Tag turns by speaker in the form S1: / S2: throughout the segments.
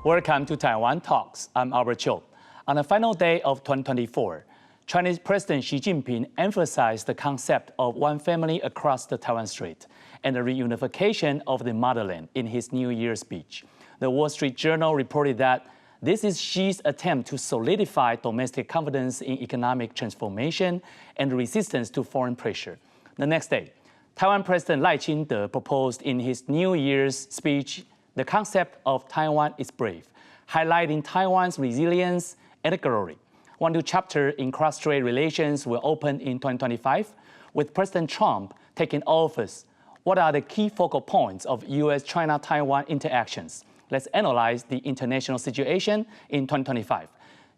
S1: Welcome to Taiwan Talks. I'm Albert Chiu. On the final day of 2024, Chinese President Xi Jinping emphasized the concept of one family across the Taiwan Strait and the reunification of the motherland in his New Year speech. The Wall Street Journal reported that this is Xi's attempt to solidify domestic confidence in economic transformation and resistance to foreign pressure. The next day, Taiwan President Lai Ching-te proposed in his New Year's speech the concept of Taiwan is brave, highlighting Taiwan's resilience and glory. One new chapter in cross-strait relations will open in 2025, with President Trump taking office. What are the key focal points of U.S China-Taiwan interactions? Let's analyze the international situation in 2025.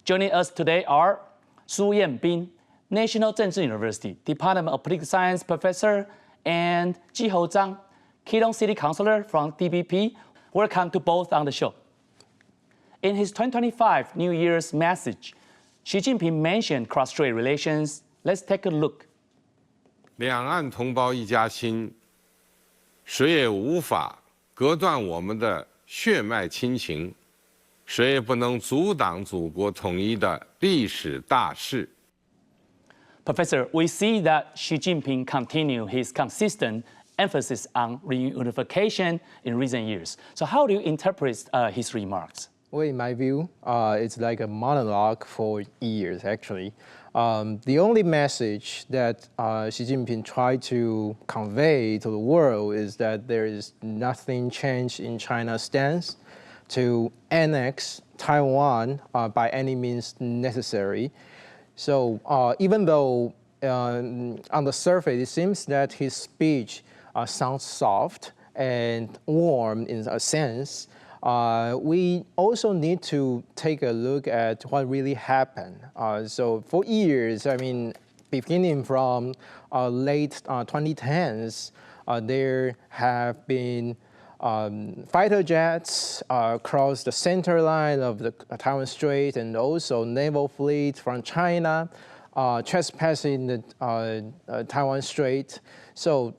S1: Joining us today are Su Yanbin, National Chengchi University Department of Political Science professor, and Jiho Chang, Keelung City Councilor from DPP. Welcome to both on the show. In his 2025 New Year's message, Xi Jinping mentioned cross-strait relations. Let's take a look.
S2: 两岸同胞一家亲，谁也无法隔断我们的血脉亲情，谁也不能阻挡祖国统一的历史大势。
S1: Professor, we see that Xi Jinping continued his consistent emphasis on reunification in recent years. So how do you interpret his remarks?
S3: Well, in my view, it's like a monologue for years, actually. The only message that Xi Jinping tried to convey to the world is that there is nothing changed in China's stance to annex Taiwan by any means necessary. So even though on the surface it seems that his speech sounds soft and warm in a sense, we also need to take a look at what really happened. So for years, I mean, beginning from late 2010s, there have been fighter jets across the center line of the Taiwan Strait, and also naval fleet from China trespassing the Taiwan Strait. So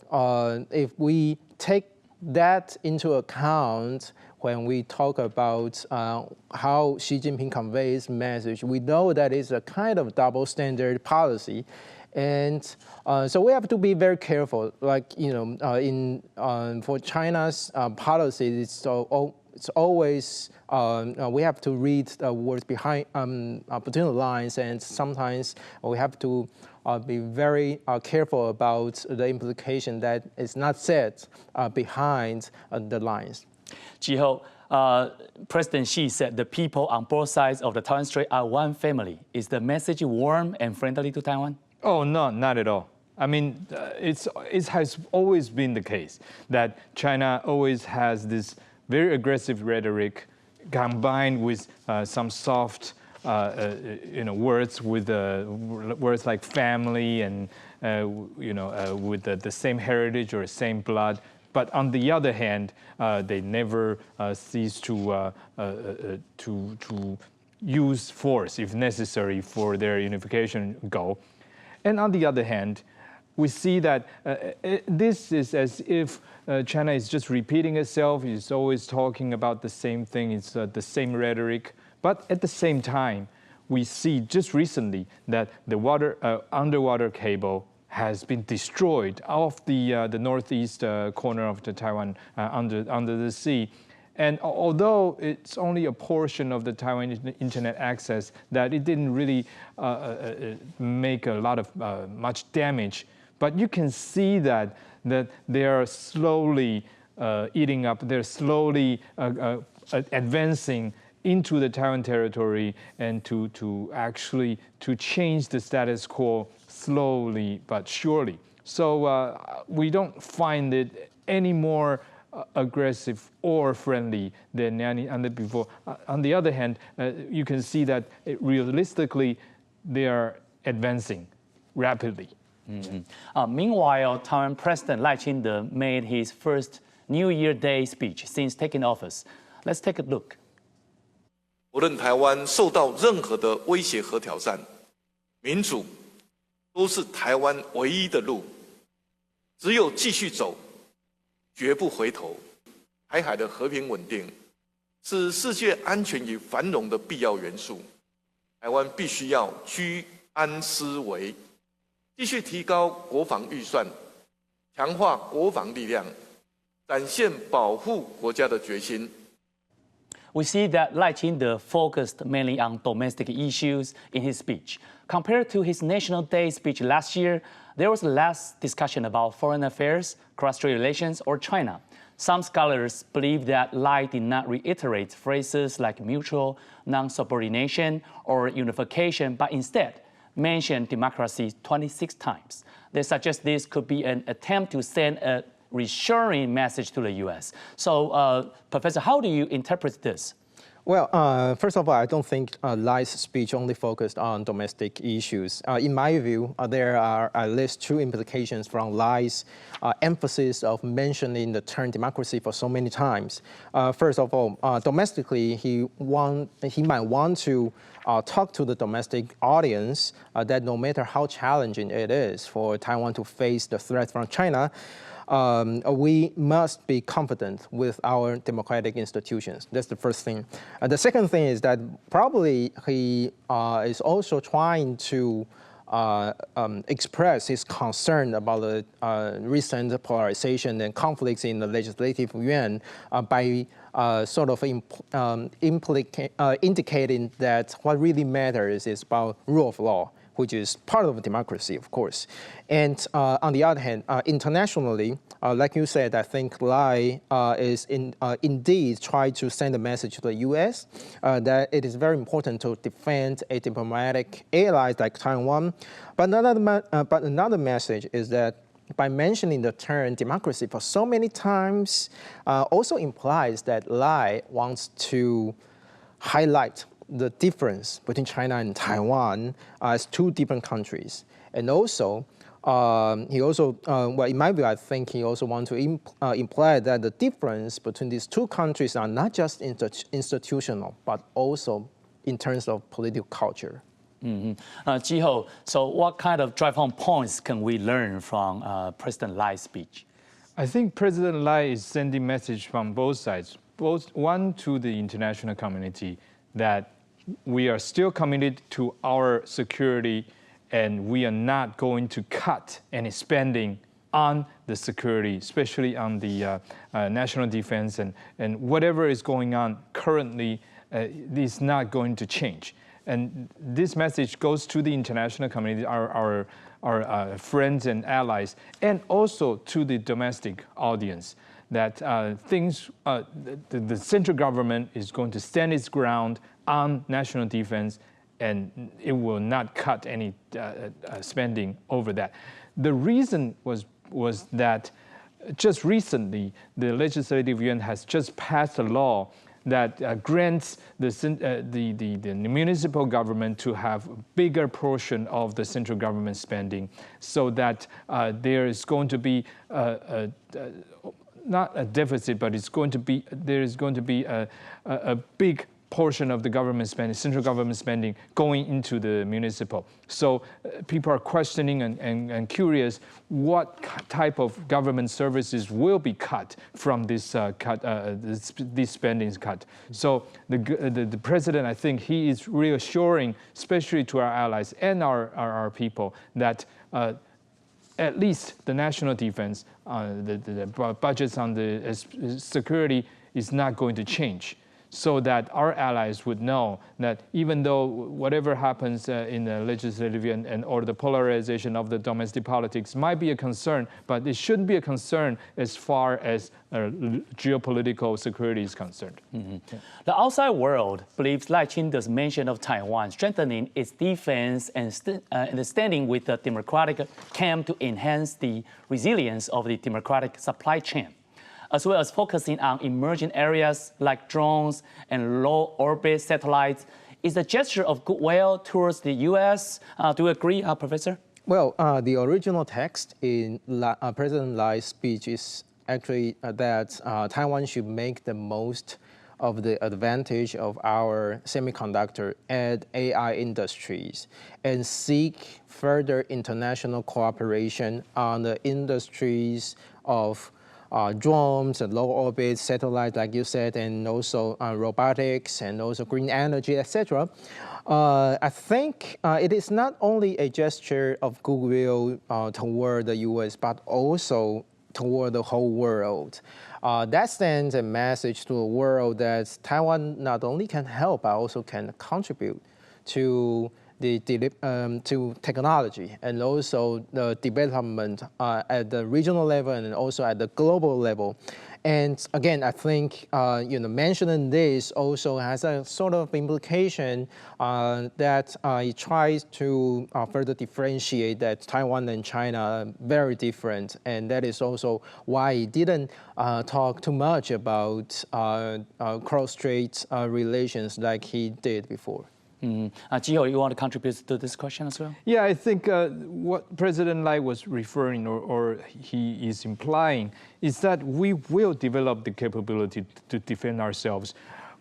S3: if we take that into account when we talk about how Xi Jinping conveys message, we know that it's a kind of double standard policy. And so we have to be very careful. Like, you know, for China's policy, it's always, we have to read the words behind, between the lines, and sometimes we have to be very careful about the implication that is not said behind the lines.
S1: Jiho, President Xi said the people on both sides of the Taiwan Strait are one family. Is the message warm and friendly to Taiwan?
S4: Oh, no, not at all. I mean, it has always been the case that China always has this very aggressive rhetoric combined with some soft words with words like family and with the same heritage or same blood. But on the other hand, they never cease to use force if necessary for their unification goal. And on the other hand, we see that this is as if China is just repeating itself. It's always talking about the same thing. It's the same rhetoric. But at the same time, we see just recently that the underwater cable has been destroyed off the northeast corner of the Taiwan under the sea. And although it's only a portion of the Taiwan internet access, that it didn't really make a lot of much damage, but you can see that they are slowly eating up, they're slowly advancing into the Taiwan territory and to actually change the status quo slowly but surely. So we don't find it any more aggressive or friendly than any other before. On the other hand, you can see that realistically they are advancing rapidly.
S1: Mm-hmm. Meanwhile, Taiwan President Lai Ching-te made his first New Year Day speech since taking office. Let's take a look.
S5: 无论台湾受到任何的威胁和挑战，民主都是台湾唯一的路，只有继续走，绝不回头，台海的和平稳定是世界安全与繁荣的必要元素。台湾必须要居安思危，继续提高国防预算，强化国防力量，展现保护国家的决心。
S1: We see that Lai Ching-te focused mainly on domestic issues in his speech. Compared to his National Day speech last year, there was less discussion about foreign affairs, cross-strait relations, or China. Some scholars believe that Lai did not reiterate phrases like mutual non-subordination or unification, but instead mentioned democracy 26 times. They suggest this could be an attempt to send a reassuring message to the U.S. So, Professor, how do you interpret this?
S3: Well, first of all, I don't think Lai's speech only focused on domestic issues. In my view, there are at least two implications from Lai's emphasis of mentioning the term democracy for so many times. First of all, domestically, he might want to talk to the domestic audience that no matter how challenging it is for Taiwan to face the threat from China, we must be confident with our democratic institutions. That's the first thing. The second thing is that probably he is also trying to express his concern about the recent polarization and conflicts in the legislative yuan by sort of indicating that what really matters is about rule of law, which is part of democracy, of course. And on the other hand, internationally, like you said, I think Lai is indeed trying to send a message to the U.S. That it is very important to defend a diplomatic ally like Taiwan. But another message is that by mentioning the term democracy for so many times also implies that Lai wants to highlight the difference between China and Taiwan as two different countries. And also, well, in my view, I think he also wants to imply that the difference between these two countries are not just institutional, but also in terms of political culture.
S1: Jiho, so what kind of drive-home points can we learn from President Lai's speech?
S4: I think President Lai is sending message from both sides, one to the international community that we are still committed to our security and we are not going to cut any spending on the security, especially on the national defense and whatever is going on currently is not going to change. And this message goes to the international community, our friends and allies, and also to the domestic audience that the central government is going to stand its ground on national defense, and it will not cut any spending over that. The reason was that just recently, the legislative yuan has just passed a law that grants the municipal government to have a bigger portion of the central government spending, so that there is going to be not a deficit, but there is going to be a big portion of the government spending, central government spending, going into the municipal. So people are questioning and curious what type of government services will be cut from this this spending cut. So the president, I think, he is reassuring, especially to our allies and our people, that at least the national defense, the budgets on the security is not going to change, so that our allies would know that even though whatever happens in the legislative and or the polarization of the domestic politics might be a concern, but it shouldn't be a concern as far as geopolitical security is concerned.
S1: The outside world believes Lai Ching-te's mention of Taiwan strengthening its defense and standing with the democratic camp to enhance the resilience of the democratic supply chain, as well as focusing on emerging areas like drones and low-orbit satellites, is a gesture of goodwill towards the U.S. Do you agree, Professor?
S3: Well, the original text in President Lai's speech is actually that Taiwan should make the most of the advantage of our semiconductor and AI industries and seek further international cooperation on the industries of drones and low orbit satellites, like you said, and also robotics and also green energy, etc. I think it is not only a gesture of goodwill toward the U.S., but also toward the whole world. That sends a message to the world that Taiwan not only can help, but also can contribute to to technology and also the development at the regional level and also at the global level. And again, I think mentioning this also has a sort of implication that it tries to further differentiate that Taiwan and China are very different, and that is also why it didn't talk too much about cross-strait relations like he did before.
S1: Jiho, you want to contribute to this question as well?
S4: Yeah, I think what President Lai was referring or he is implying is that we will develop the capability to defend ourselves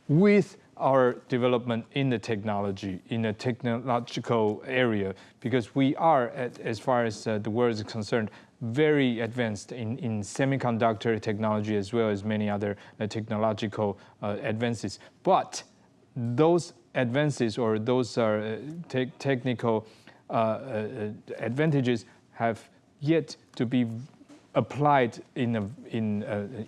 S4: with our development in the technology, in a technological area, because we are, as far as the world is concerned, very advanced in semiconductor technology as well as many other technological advances. But those advances or those technical advantages have yet to be applied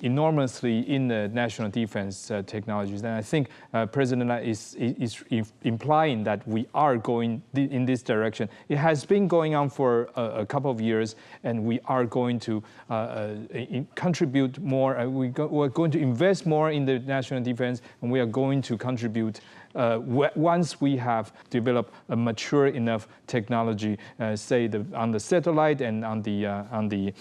S4: enormously in the national defense technologies. And I think President Lai is implying that we are going in this direction. It has been going on for a couple of years, and we are going to contribute more. We're going to invest more in the national defense, and we are going to contribute once we have developed a mature enough technology, say on the satellite and on the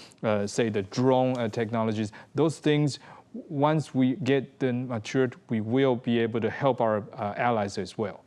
S4: say the drone technologies. Those things, once we get them matured, we will be able to help our allies as well.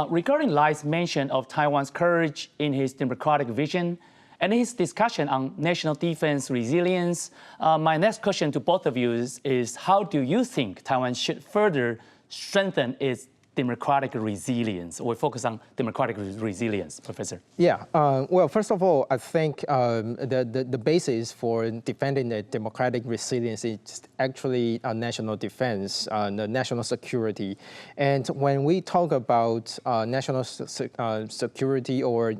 S1: Regarding Lai's mention of Taiwan's courage in his democratic vision and his discussion on national defense resilience, my next question to both of you is how do you think Taiwan should further strengthen its democratic resilience? We'll focus on democratic resilience, Professor.
S3: Yeah, well, first of all, I think the basis for defending the democratic resilience is actually national defense, the national security. And when we talk about national security or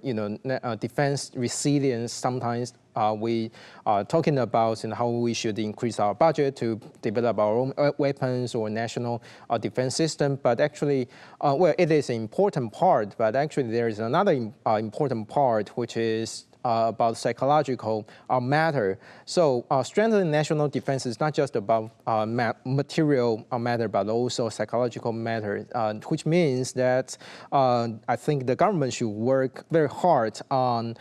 S3: defense resilience, sometimes we are talking about how we should increase our budget to develop our own weapons or national defense system. But actually, well, it is an important part, but actually there is another important part, which is about psychological matter. So strengthening national defense is not just about material matter, but also psychological matter, which means that I think the government should work very hard on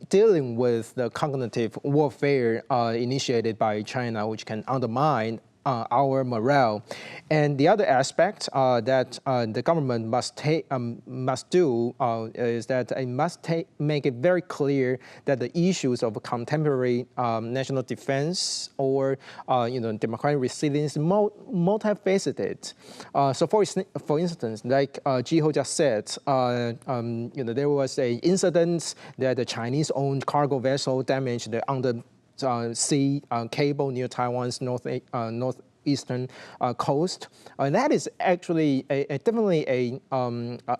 S3: dealing with the cognitive warfare initiated by China, which can undermine our morale. And the other aspect that the government must do is that it must make it very clear that the issues of contemporary national defense or democratic resilience multifaceted. So for instance, like Jiho just said, there was an incident that the Chinese-owned cargo vessel damaged the sea cable near Taiwan's northeastern coast. That is actually definitely an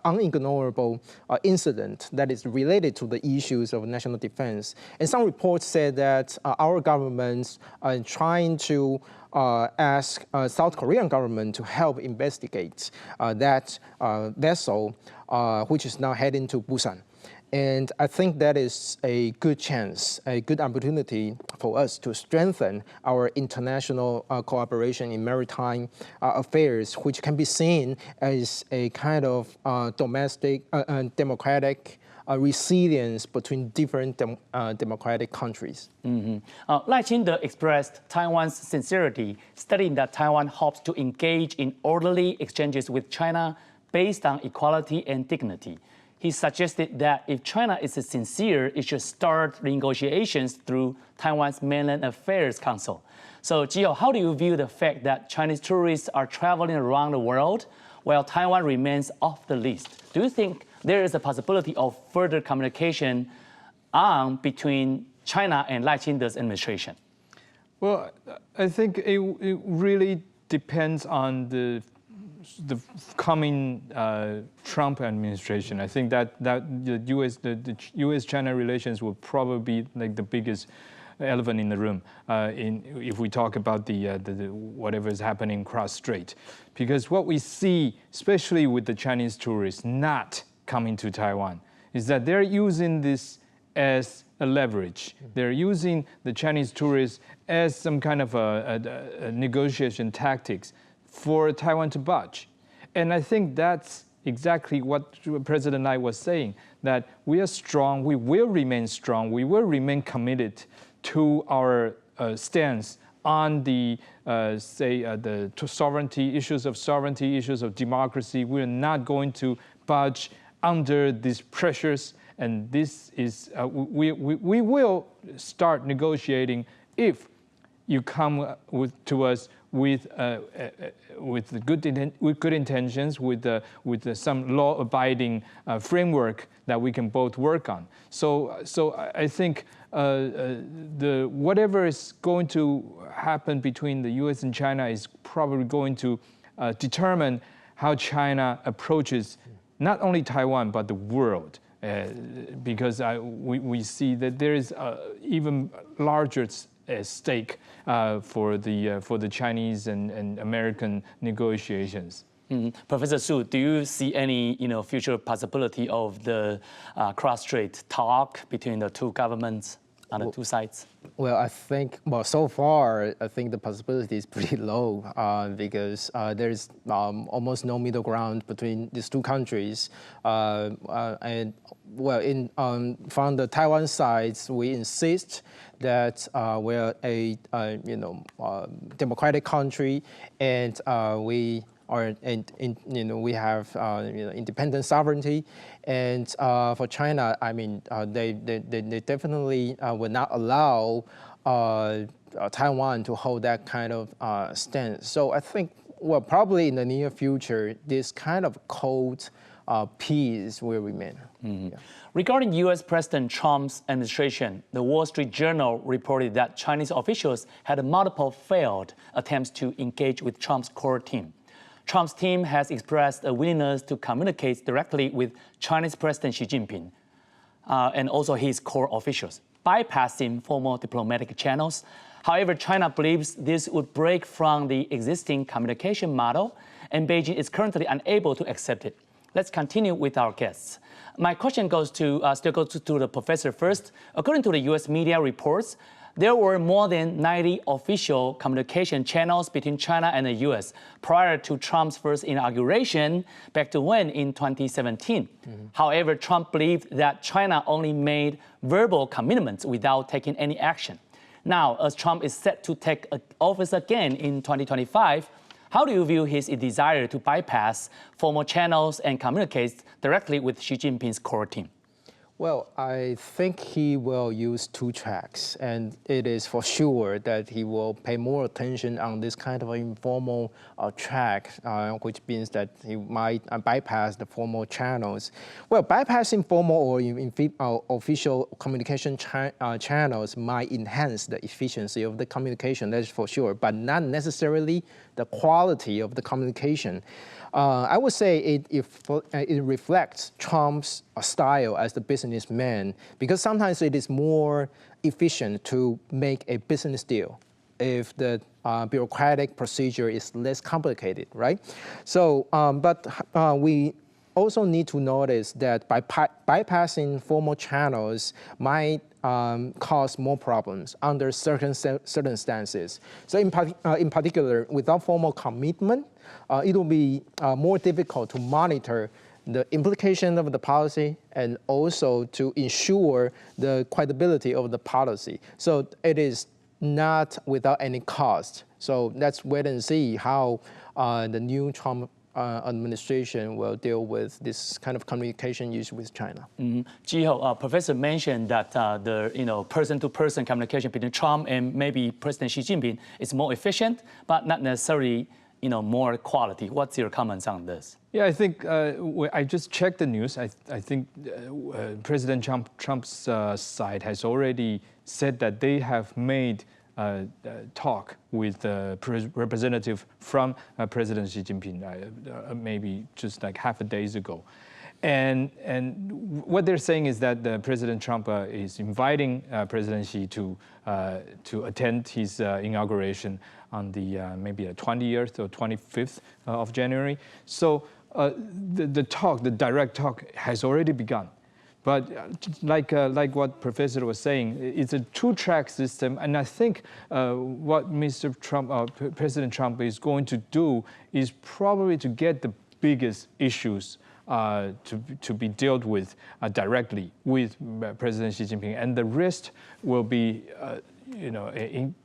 S3: unignorable incident that is related to the issues of national defense. And some reports said that our governments are trying to ask South Korean government to help investigate that vessel, which is now heading to Busan. And I think that is a good chance, a good opportunity for us to strengthen our international cooperation in maritime affairs, which can be seen as a kind of domestic democratic resilience between different democratic countries.
S1: Lai Ching-te expressed Taiwan's sincerity, stating that Taiwan hopes to engage in orderly exchanges with China based on equality and dignity. He suggested that if China is sincere, it should start negotiations through Taiwan's Mainland Affairs Council. So, Jiho, how do you view the fact that Chinese tourists are traveling around the world while Taiwan remains off the list? Do you think there is a possibility of further communication between China and Lai Ching-te's administration?
S4: Well, I think it really depends on the coming Trump administration. I think that the U.S.-China relations will probably be like the biggest elephant in the room if we talk about the whatever is happening Cross-Strait, because what we see, especially with the Chinese tourists not coming to Taiwan, is that they're using this as a leverage. They're using the Chinese tourists as some kind of a negotiation tactics for Taiwan to budge. And I think that's exactly what President Lai was saying, that we are strong, we will remain strong, we will remain committed to our stance on the, the sovereignty, issues of democracy. We're not going to budge under these pressures. And this is, we will start negotiating if you come to us with good intentions, with some law-abiding framework that we can both work on. So I think whatever is going to happen between the U.S. and China is probably going to determine how China approaches not only Taiwan but the world. Because we see that there is even larger stake for the Chinese and American negotiations.
S1: Mm-hmm. Professor Su, do you see any future possibility of the cross-strait talk between the two governments on the two sides?
S3: Well, I think, so far, I think the possibility is pretty low because there's almost no middle ground between these two countries. And well, from the Taiwan side, we insist that we're a democratic country, and we are, we have independent sovereignty. And for China, I mean, they definitely would not allow Taiwan to hold that kind of stance. So I think, well, probably in the near future, this kind of cold peace will remain.
S1: Mm-hmm. Yeah. Regarding U.S. President Trump's administration, the Wall Street Journal reported that Chinese officials had multiple failed attempts to engage with Trump's core team. Trump's team has expressed a willingness to communicate directly with Chinese President Xi Jinping and also his core officials, bypassing formal diplomatic channels. However, China believes this would break from the existing communication model, and Beijing is currently unable to accept it. Let's continue with our guests. My question still goes to the professor first. According to the U.S. media reports, there were more than 90 official communication channels between China and the U.S. prior to Trump's first inauguration, back to when, in 2017. Mm-hmm. However, Trump believed that China only made verbal commitments without taking any action. Now, as Trump is set to take office again in 2025, how do you view his desire to bypass formal channels and communicate directly with Xi Jinping's core team?
S3: Well, I think he will use two tracks, and it is for sure that he will pay more attention on this kind of informal track, which means that he might bypass the formal channels. Well, bypassing formal or official communication channels might enhance the efficiency of the communication, that's for sure, but not necessarily the quality of the communication. I would say it reflects Trump's style as the businessman, because sometimes it is more efficient to make a business deal if the bureaucratic procedure is less complicated, right? So, but we also need to notice that by bypassing formal channels might cause more problems under certain circumstances. So in particular, without formal commitment, it will be more difficult to monitor the implication of the policy and also to ensure the credibility of the policy. So it is not without any cost. So let's wait and see how the new Trump administration will deal with this kind of communication issue with China.
S1: Mm-hmm. Jiho, Professor mentioned that the person-to-person communication between Trump and maybe President Xi Jinping is more efficient, but not necessarily more quality. What's your comments on this?
S4: Yeah, I think I just checked the news. I think President Trump's side has already said that they have made talk with the representative from President Xi Jinping, maybe just like half a day ago. And what they're saying is that President Trump is inviting President Xi to attend his inauguration on the maybe the 20th or 25th of January. So the direct talk has already begun. But like what Professor was saying, it's a two-track system, and I think what President Trump is going to do is probably to get the biggest issues to be dealt with directly with President Xi Jinping, and the rest will be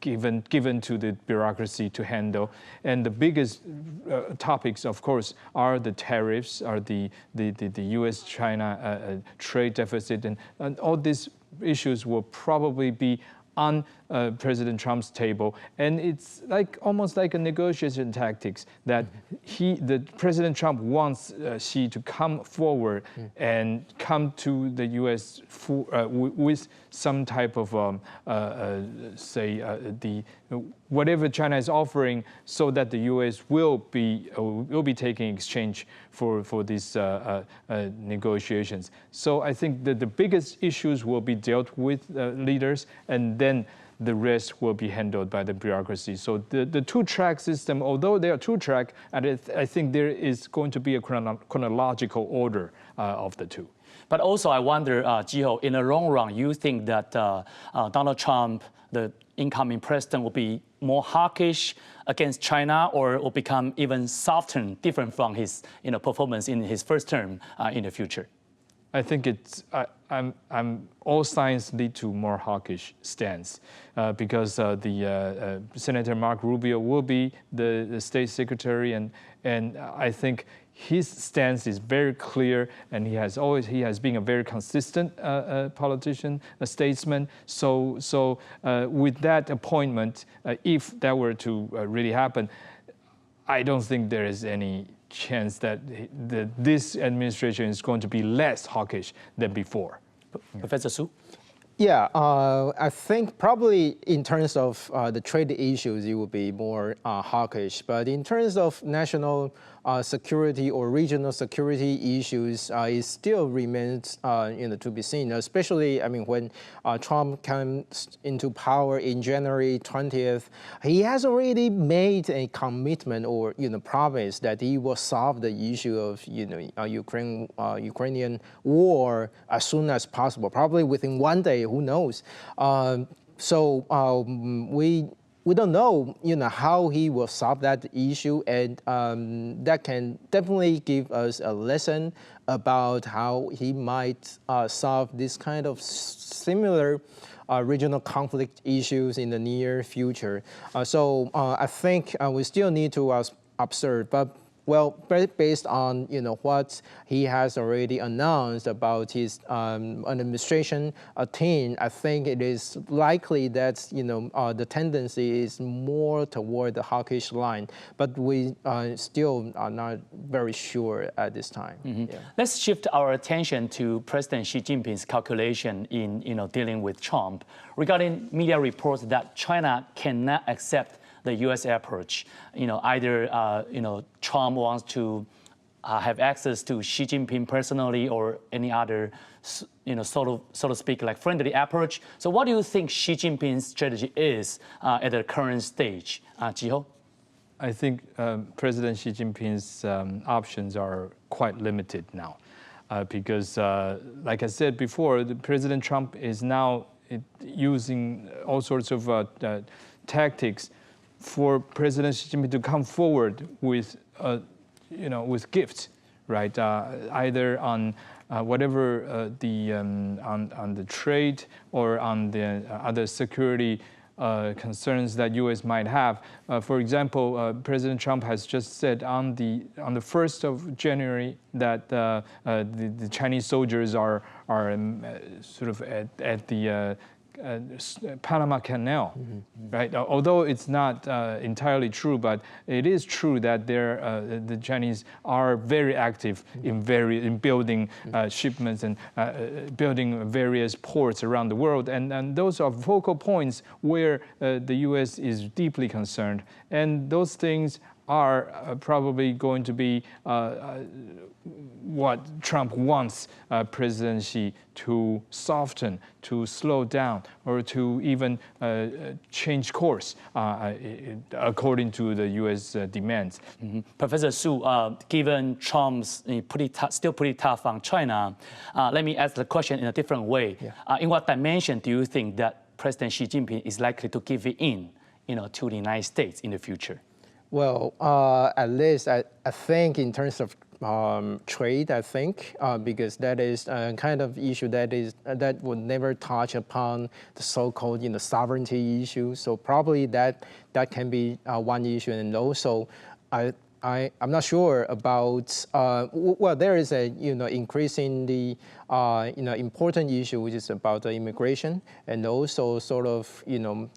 S4: given to the bureaucracy to handle. And the biggest topics, of course, are the tariffs, are the U.S. China trade deficit, and all these issues will probably be on President Trump's table, and it's almost like a negotiation tactics that President Trump wants Xi to come forward and come to the U.S. with some type of whatever China is offering, so that the U.S. will be taking exchange for these negotiations. So I think that the biggest issues will be dealt with leaders, and then the rest will be handled by the bureaucracy. So the two-track system, although they are two-track, I think there is going to be a chronological order of the two.
S1: But also, I wonder, Jiho, in the long run, you think that Donald Trump, the incoming president, will be more hawkish against China, or will become even softer, different from his performance in his first term in the future?
S4: I think all signs lead to more hawkish stance because the Senator Marco Rubio will be the state secretary, and I think his stance is very clear, and he has been a very consistent politician, a statesman. So with that appointment, if that were to really happen, I don't think there is any chance that this administration is going to be less hawkish than before.
S1: Professor Su?
S3: Yeah, I think probably in terms of the trade issues, it will be more hawkish. But in terms of national security or regional security issues, it still remains to be seen. Especially, when Trump comes into power in January 20th, he has already made a commitment or promise that he will solve the issue of Ukrainian war as soon as possible, probably within one day. Who knows? We don't know, how he will solve that issue, and that can definitely give us a lesson about how he might solve this kind of similar regional conflict issues in the near future. So I think we still need to observe, but based on what he has already announced about his administration team, I think it is likely that the tendency is more toward the hawkish line. But we still are not very sure at this time.
S1: Mm-hmm. Yeah. Let's shift our attention to President Xi Jinping's calculation in dealing with Trump regarding media reports that China cannot accept the U.S. approach. Either Trump wants to have access to Xi Jinping personally, or any other, so to speak, like friendly approach. So, what do you think Xi Jinping's strategy is at the current stage, Jiho?
S4: I think President Xi Jinping's options are quite limited now, because, like I said before, President Trump is now using all sorts of tactics for President Xi Jinping to come forward with, with gifts, right? Either on whatever on the trade or on the other security concerns that U.S. might have. For example, President Trump has just said on the 1st of January that the Chinese soldiers are sort of at the Panama Canal, right? Although it's not entirely true, but it is true that the Chinese are very active in building shipments and building various ports around the world, and those are focal points where the U.S. is deeply concerned, and those things are probably going to be what Trump wants President Xi to soften, to slow down, or to even change course according to the U.S. demands.
S1: Professor Su, given Trump's still pretty tough on China, let me ask the question in a different way. In what dimension do you think that President Xi Jinping is likely to give in, to the United States in the future?
S3: Well, at least I think in terms of trade, I think, because that is a kind of issue that would never touch upon the so-called sovereignty issue. So probably that can be one issue, and also I'm not sure about well, there is a increasingly important issue which is about the immigration, and also sort of the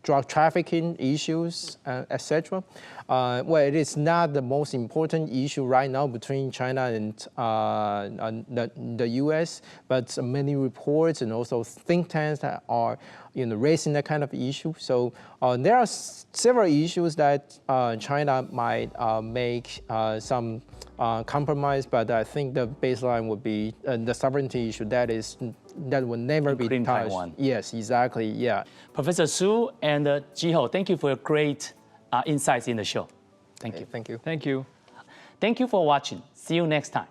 S3: drug trafficking issues, etc. Well, it is not the most important issue right now between China and the U.S., but many reports and also think tanks that are raising that kind of issue. So there are several issues that China might make some compromise, but I think the baseline would be the sovereignty issue. That will never be touched.
S1: Taiwan.
S3: Yes, exactly. Yeah.
S1: Professor Su and Jiho, thank you for your great insights in the show. Thank you.
S3: Thank you.
S4: Thank you.
S1: Thank you for watching. See you next time.